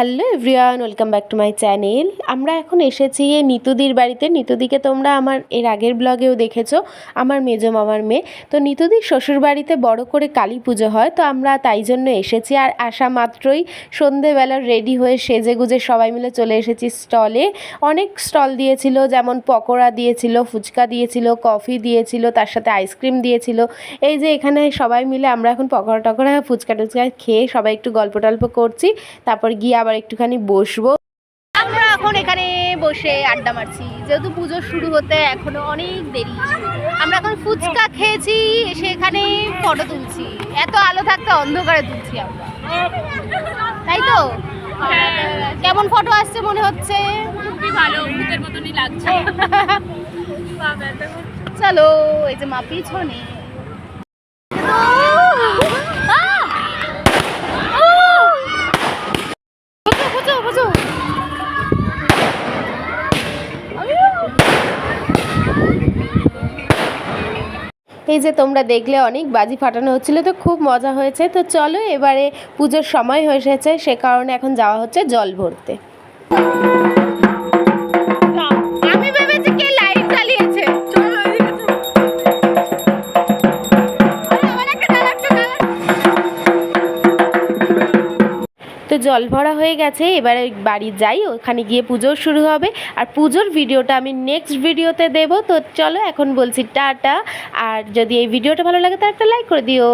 Hello everyone, welcome back to my channel. আমরা এখন এসেছি নিতুদির বাড়িতে। নিতুদিকে তোমরা আমার এর আগের ব্লগেও দেখেছো, আমার মেজো মামার মেয়ে। তো নিতুদির শ্বশুর বাড়িতে বড় করে কালী পুজো হয়, তো আমরা তাই জন্য এসেছি। আর আসা মাত্রই সন্ধেবেলা রেডি হয়ে সেজে গুজে সবাই মিলে চলে এসেছি স্টলে। অনেক স্টল দিয়েছিল, যেমন পকোড়া দিয়েছিল, ফুচকা দিয়েছিল, কফি দিয়েছিল, তার সাথে আইসক্রিম দিয়েছিল। এই যে এখানে সবাই মিলে আমরা এখন পকোড়া টকোড়া ফুচকা টুচকা খেয়ে সবাই একটু গল্প টল্প করছি, তারপর গিয়ে আবার একটুখানি বসবো। আমরা এখন এখানে বসে আড্ডা মারছি, যেহেতু পুজো শুরু হতে এখনো অনেক দেরি। আমরা এখন ফুচকা খেয়েছি, এসে এখানে ফটো তুলছি। এত আলো থাকতে অন্ধকারে তুলছি আমরা, তাই তো? কেমন ফটো আসছে মনে হচ্ছে? খুবই ভালো, ভূতের মতনই লাগছে। চলো, এই যে মা পিছনে। এই যে তোমরা দেখলে অনেক বাজি ফাটানো হচ্ছিল, তো খুব মজা হয়েছে। তো চলো, এবারে পুজোর সময় হয়ে এসেছে, সে কারণে এখন যাওয়া হচ্ছে জল ভরতে। আমি ভেবেছি কে লাইট জ্বালিয়েছে। তো জল ভরা হয়ে গেছে, এবারে বাড়ি যাই, ওখানে গিয়ে পুজো শুরু হবে। আর পুজোর ভিডিওটা আমি নেক্সট ভিডিওতে দেবো। তো চলো এখন বলছি টাটা। আর যদি এই ভিডিওটা ভালো লাগে তো একটা লাইক করে দিও।